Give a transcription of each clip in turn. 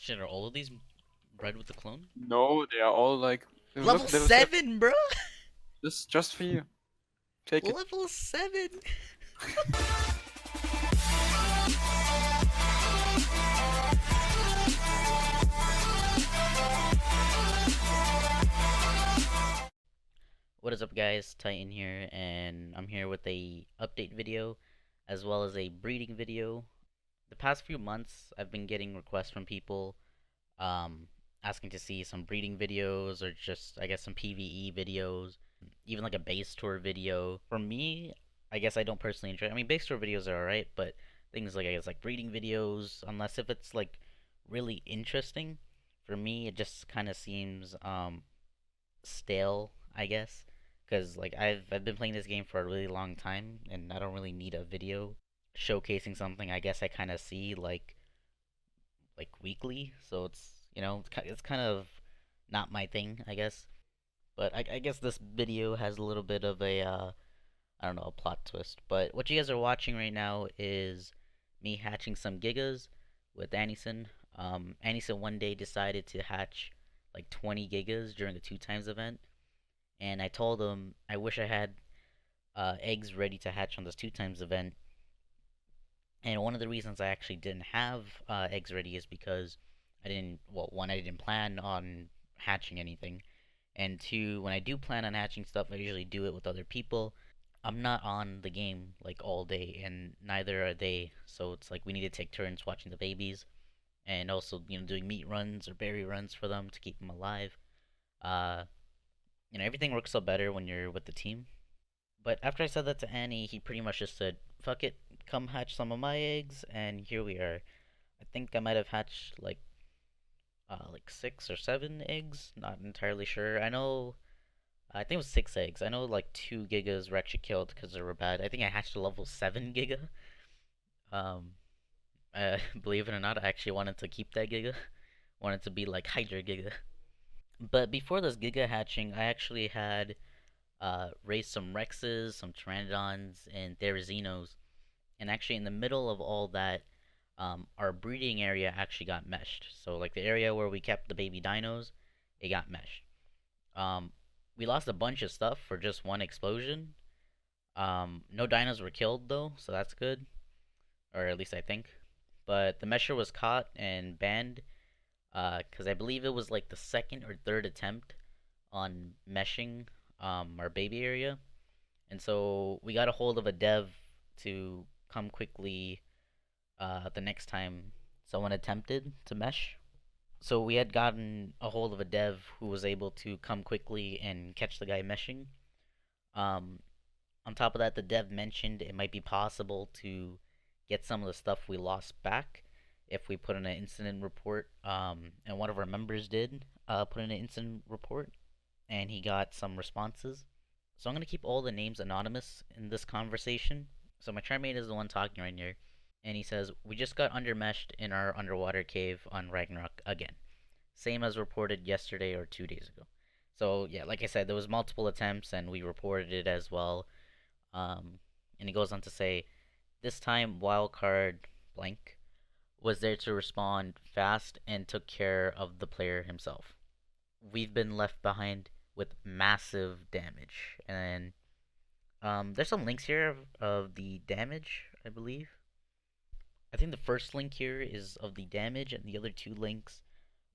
Shit, are all of these bred with the clone? No, they are all like Level look, level 7. 7, bro! This just for you. Take it. Level 7! What is up, guys? Titan here, and I'm here with a update video as well as a breeding video. The past few months, I've been getting requests from people um, asking to see some breeding videos or just, I guess, some PvE videos, even like a base tour video. For me, I guess I don't personally enjoy. I mean, base tour videos are alright, but things like I guess like breeding videos, unless if it's like really interesting, for me it just kind of seems stale, I guess, because like I've been playing this game for a really long time, and I don't really need a video showcasing something. I guess I kind of see like weekly, so it's kind of not my thing, I guess. But I guess this video has a little bit of a I don't know, a plot twist. But what you guys are watching right now is me hatching some gigas with Anison. Anison one day decided to hatch like 20 gigas during a 2 times event, and I told him I wish I had eggs ready to hatch on this 2 times event. And one of the reasons I actually didn't have eggs ready is because I didn't, well, one, I didn't plan on hatching anything, and two, when I do plan on hatching stuff, I usually do it with other people. I'm not on the game like all day, and neither are they, so it's like we need to take turns watching the babies, and also, doing meat runs or berry runs for them to keep them alive. Uh, everything works out better when you're with the team. But after I said that to Annie, he pretty much just said, "Fuck it, come hatch some of my eggs," and here we are. I think I might have hatched like 6 or 7 eggs. Not entirely sure. I think it was 6 eggs. I know like 2 gigas were actually killed because they were bad. I think I hatched a level 7 giga. Um, believe it or not, I actually wanted to keep that giga. Wanted to be like Hydra giga. But before this giga hatching, I actually had raised some Rexes, some Pteranodons, and Therazinos. And actually, in the middle of all that, our breeding area actually got meshed. So, like the area where we kept the baby dinos, it got meshed. Um, we lost a bunch of stuff for just one explosion. No dinos were killed though, so that's good, or at least I think. But the mesher was caught and banned, because I believe it was like the second or third attempt on meshing our baby area, and so we got a hold of a dev to come quickly the next time someone attempted to mesh. So we had gotten a hold of a dev who was able to come quickly and catch the guy meshing. Um, on top of that, the dev mentioned it might be possible to get some of the stuff we lost back if we put in an incident report. And one of our members did put in an incident report, and he got some responses. So I'm gonna keep all the names anonymous in this conversation. So my trimate is the one talking right here, and he says, "We just got undermeshed in our underwater cave on Ragnarok again. Same as reported yesterday or 2 days ago." So yeah, like I said, there was multiple attempts, and we reported it as well. And he goes on to say, "This time wildcard blank was there to respond fast and took care of the player himself. We've been left behind with massive damage." And there's some links here of the damage, I believe. I think the first link here is of the damage, and the other two links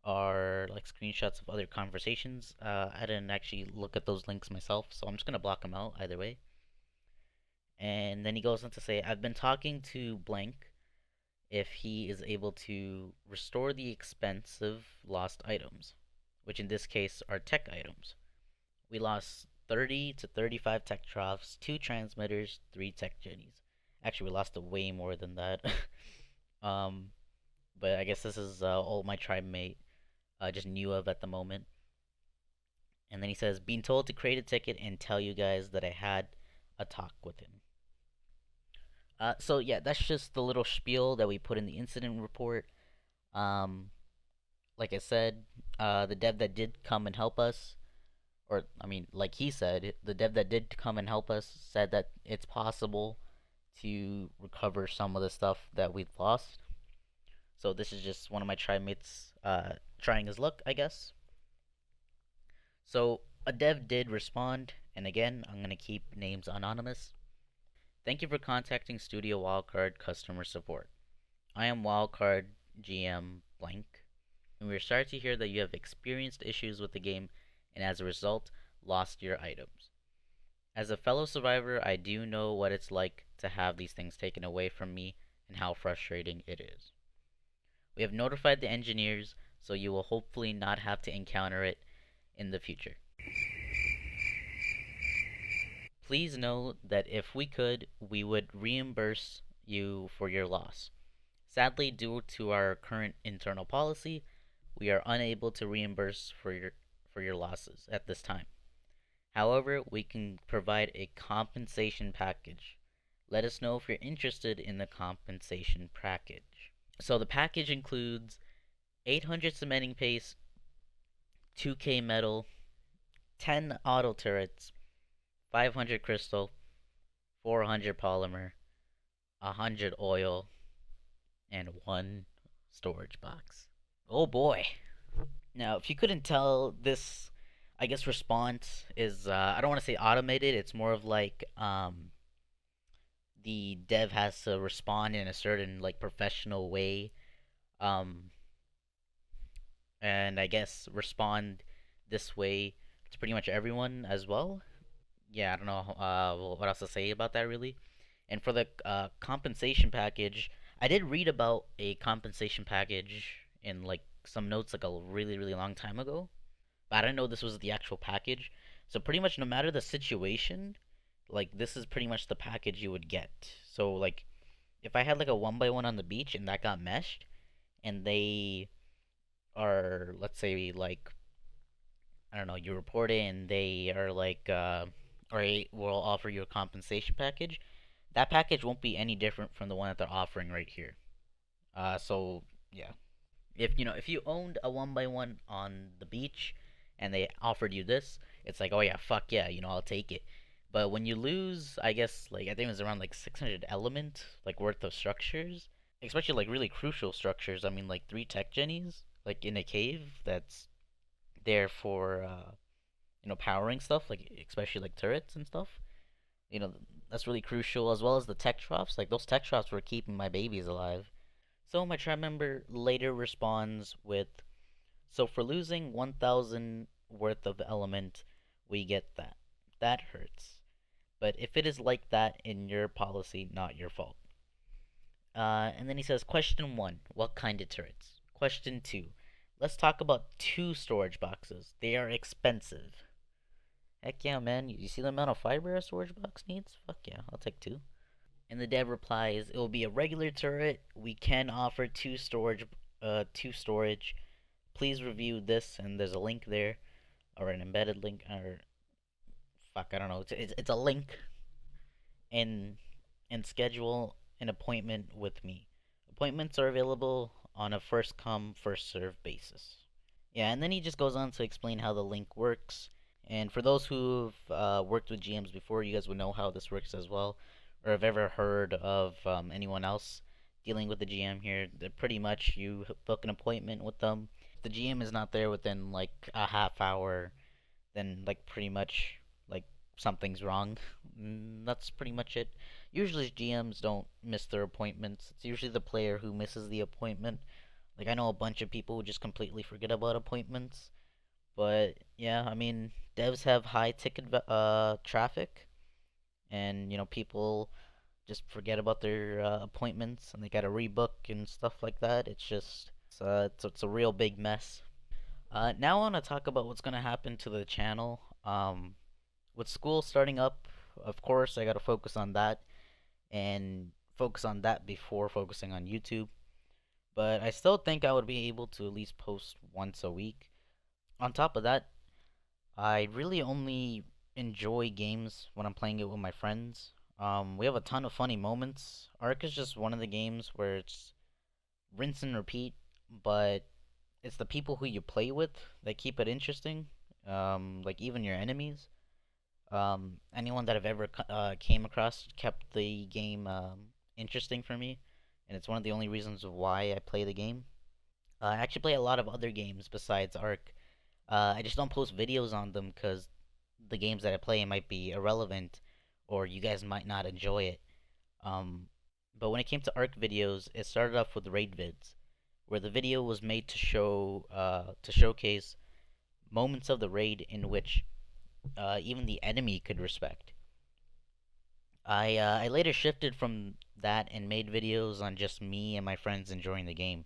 are like screenshots of other conversations. I didn't actually look at those links myself, so I'm just gonna block them out either way. And then he goes on to say, "I've been talking to blank if he is able to restore the expensive lost items, which in this case are tech items. We lost 30 to 35 tech troughs, 2 transmitters, 3 tech jennies. Actually, we lost way more than that." um, but I guess this is all my tribe mate just knew of at the moment. And then he says, "Being told to create a ticket and tell you guys that I had a talk with him." So yeah, that's just the little spiel that we put in the incident report. Um, like I said, the dev that did come and help us, or I mean, like he said, the dev that did come and help us said that it's possible to recover some of the stuff that we've lost. So this is just one of my tri-mates trying his luck, I guess. So a dev did respond, and again, I'm gonna keep names anonymous. Thank you for contacting Studio Wildcard customer support. I am Wildcard GM blank, and we are sorry to hear that you have experienced issues with the game and as a result lost your items. As a fellow survivor, I do know what it's like to have these things taken away from me and how frustrating it is. We have notified the engineers, so you will hopefully not have to encounter it in the future. Please know that if we could, we would reimburse you for your loss. Sadly, due to our current internal policy, we are unable to reimburse for your losses at this time. However, we can provide a compensation package. Let us know if you're interested in the compensation package. So the package includes 800 cementing paste, 2K metal, 10 auto turrets, 500 crystal, 400 polymer, 100 oil, and 1 storage box. Oh boy. Now, if you couldn't tell, this, I guess, response is, I don't want to say automated, it's more of like, the dev has to respond in a certain, like, professional way, um, and I guess respond this way to pretty much everyone as well. Yeah, I don't know, what else to say about that, really. And for the compensation package, I did read about a compensation package in like some notes like a really really long time ago, but I didn't know this was the actual package. So pretty much no matter the situation, like this is pretty much the package you would get. So like if I had like a 1 by 1 on the beach and that got meshed and they are, let's say, like, I don't know, you report it and they are like or will offer you a compensation package, that package won't be any different from the one that they're offering right here. So yeah, if you owned a 1 by 1 on the beach and they offered you this, it's like, oh yeah, fuck yeah, I'll take it. But when you lose, I guess, like, I think it was around like 600 element like worth of structures, especially like really crucial structures. I mean, like 3 tech jennies like in a cave that's there for powering stuff, like especially like turrets and stuff. You know, that's really crucial, as well as the tech drops. Like those tech drops were keeping my babies alive. So my tribe member later responds with, "So for losing 1,000 worth of element, we get that. That hurts. But if it is like that in your policy, not your fault." And then he says, "Question 1, what kind of turrets? Question 2, let's talk about 2 storage boxes. They are expensive." Heck yeah, man. You see the amount of fiber a storage box needs? Fuck yeah, I'll take 2. And the dev replies, "It will be a regular turret. We can offer 2 storage. Please review this," and there's a link there, or an embedded link, or fuck, I don't know. It's a link, and schedule an appointment with me. Appointments are available on a first come first serve basis. Yeah, and then he just goes on to explain how the link works. And for those who've worked with GMs before, you guys would know how this works as well, or have ever heard of anyone else dealing with the GM here. That pretty much you book an appointment with them. If the GM is not there within like a half hour, then like pretty much like something's wrong. That's pretty much it. Usually GMs don't miss their appointments. It's usually the player who misses the appointment. Like I know a bunch of people who just completely forget about appointments. But yeah, I mean, devs have high ticket traffic, and people just forget about their appointments, and they gotta rebook and stuff like that. It's a real big mess. Now I want to talk about what's gonna happen to the channel. With school starting up, of course, I gotta focus on that and focus on that before focusing on YouTube. But I still think I would be able to at least post once a week. On top of that, I really only enjoy games when I'm playing it with my friends. We have a ton of funny moments. Ark is just one of the games where it's rinse and repeat, but it's the people who you play with that keep it interesting. Like even your enemies. Anyone that I've ever came across kept the game interesting for me, and it's one of the only reasons why I play the game. I actually play a lot of other games besides Ark. I just don't post videos on them because the games that I play might be irrelevant, or you guys might not enjoy it. Um, but when it came to Ark videos, it started off with raid vids, where the video was made to showcase moments of the raid in which even the enemy could respect. I later shifted from that and made videos on just me and my friends enjoying the game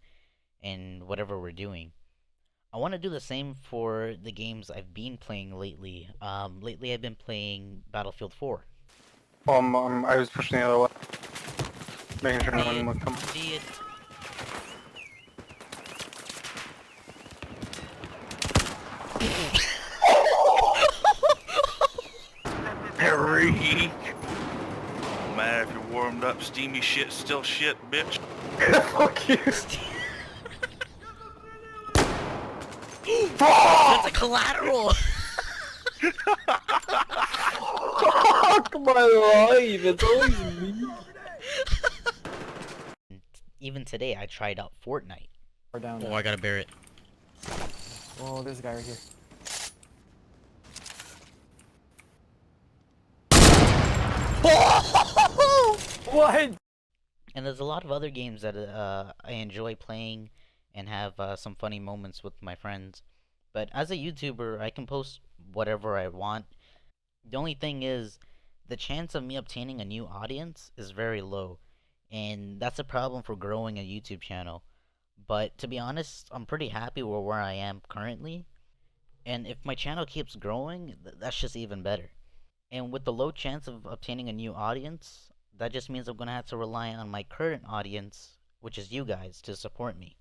and whatever we're doing. I want to do the same for the games I've been playing lately. Lately I've been playing Battlefield 4. I was pushing the other way, making sure no See one it, would come. see it. Harry! Man, if you're warmed up, steamy shit, still shit, bitch. Fuck you! That's a collateral! Fuck my life! It's always me. Even today I tried out Fortnite. Or down. Oh, I gotta bear it. Oh, there's a guy right here. What? And there's a lot of other games that I enjoy playing and have some funny moments with my friends. But as a YouTuber, I can post whatever I want. The only thing is, the chance of me obtaining a new audience is very low. And that's a problem for growing a YouTube channel. But to be honest, I'm pretty happy with where I am currently. And if my channel keeps growing, that's just even better. And with the low chance of obtaining a new audience, that just means I'm gonna have to rely on my current audience, which is you guys, to support me.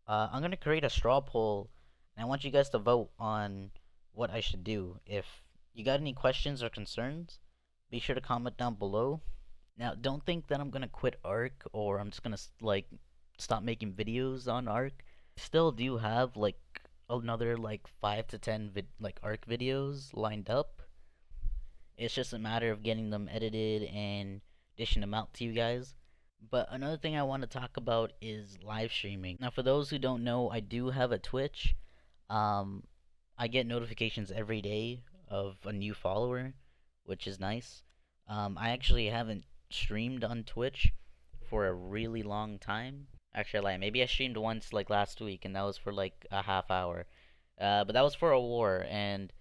I'm gonna create a straw poll, and I want you guys to vote on what I should do. If you got any questions or concerns, be sure to comment down below. Now, don't think that I'm gonna quit Ark or I'm just gonna like stop making videos on Ark. I still do have like another like 5 to 10 Ark videos lined up. It's just a matter of getting them edited and dishing them out to you guys. But another thing I want to talk about is live streaming. Now, for those who don't know, I do have a Twitch. Um, I get notifications every day of a new follower, which is nice. I actually haven't streamed on Twitch for a really long time. Actually, I lied. Maybe I streamed once like last week, and that was for like a half hour. But that was for a war, and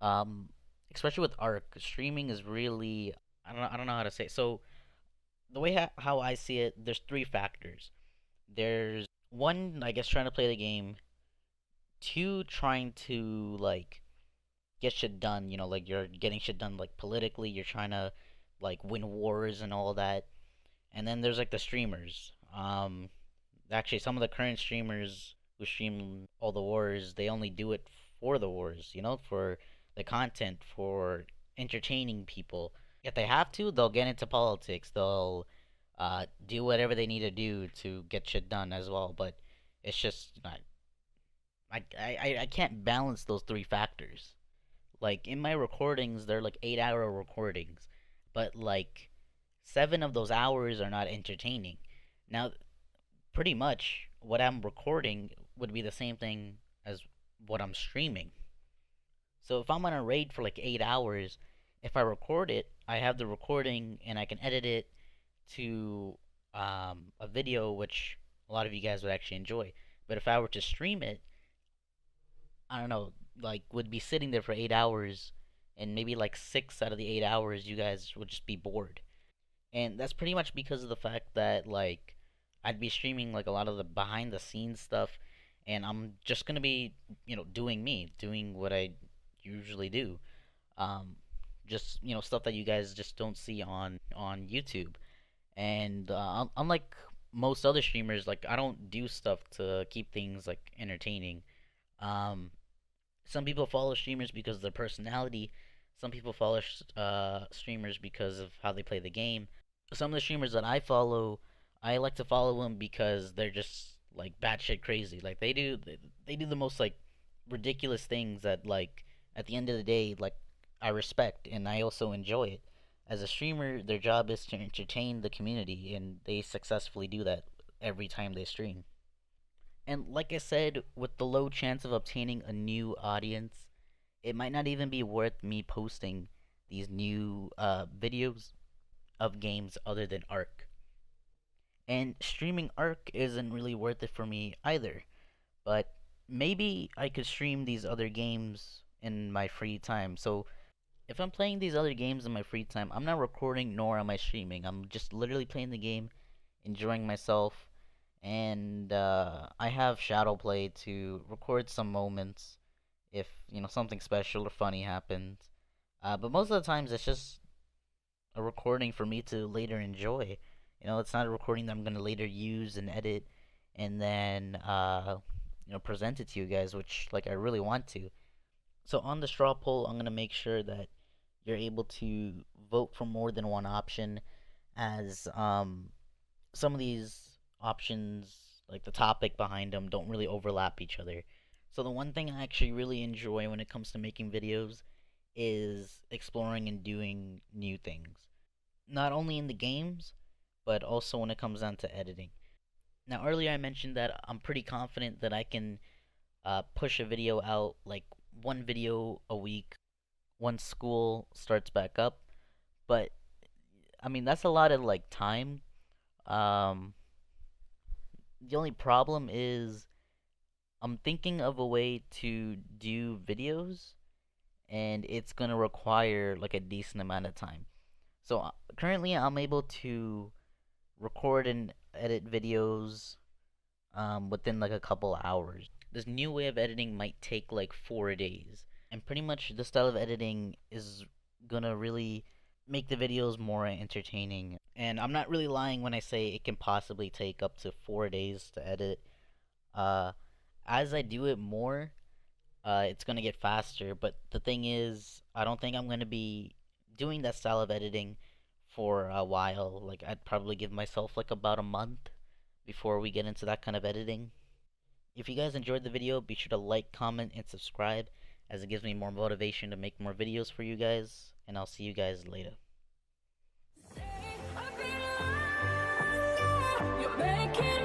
um, especially with Ark, streaming is really I don't know how to say it. So the way how I see it, there's three factors. There's one, I guess, trying to play the game. Two, trying to like get shit done. You know, like you're getting shit done like politically. You're trying to like win wars and all that. And then there's like the streamers. Actually, some of the current streamers who stream all the wars, they only do it for the wars. You know, for the content, for entertaining people. If they have to, they'll get into politics. They'll do whatever they need to do to get shit done as well. But it's just not. I can't balance those three factors. Like in my recordings, they're like 8 hour recordings, but like 7 of those hours are not entertaining. Now, pretty much what I'm recording would be the same thing as what I'm streaming. So if I'm on a raid for like 8 hours, if I record it, I have the recording and I can edit it to a video which a lot of you guys would actually enjoy. But if I were to stream it, I don't know, like would be sitting there for 8 hours, and maybe like 6 out of the 8 hours you guys would just be bored. And that's pretty much because of the fact that like I'd be streaming like a lot of the behind the scenes stuff, and I'm just gonna be doing me, doing what I usually do. Um, just stuff that you guys just don't see on YouTube. And unlike most other streamers, like I don't do stuff to keep things like entertaining. Um, some people follow streamers because of their personality. Some people follow streamers because of how they play the game. Some of the streamers that I follow, I like to follow them because they're just like batshit crazy. Like they do the most like ridiculous things that like at the end of the day like I respect and I also enjoy it. As a streamer, their job is to entertain the community, and they successfully do that every time they stream. And like I said, with the low chance of obtaining a new audience, it might not even be worth me posting these new videos of games other than Ark. And streaming Ark isn't really worth it for me either. But maybe I could stream these other games in my free time. So if I'm playing these other games in my free time, I'm not recording nor am I streaming. I'm just literally playing the game, enjoying myself, and I have Shadowplay to record some moments if something special or funny happens. But most of the times it's just a recording for me to later enjoy. It's not a recording that I'm gonna later use and edit and then present it to you guys, which like I really want to. So on the straw poll, I'm gonna make sure that you're able to vote for more than one option, as some of these options, like the topic behind them, don't really overlap each other. So the one thing I actually really enjoy when it comes to making videos is exploring and doing new things. Not only in the games, but also when it comes down to editing. Now, earlier I mentioned that I'm pretty confident that I can push a video out, like one video a week, once school starts back up. But I mean, that's a lot of like time. Um, the only problem is I'm thinking of a way to do videos, and it's gonna require like a decent amount of time. So currently, I'm able to record and edit videos within like a couple hours. This new way of editing might take like 4 days, and pretty much this style of editing is gonna really make the videos more entertaining. And I'm not really lying when I say it can possibly take up to 4 days to edit. Uh, as I do it more, it's gonna get faster. But the thing is, I don't think I'm gonna be doing that style of editing for a while. Like I'd probably give myself like about a month before we get into that kind of editing. If you guys enjoyed the video, be sure to like, comment, and subscribe, as it gives me more motivation to make more videos for you guys. And I'll see you guys later. You're making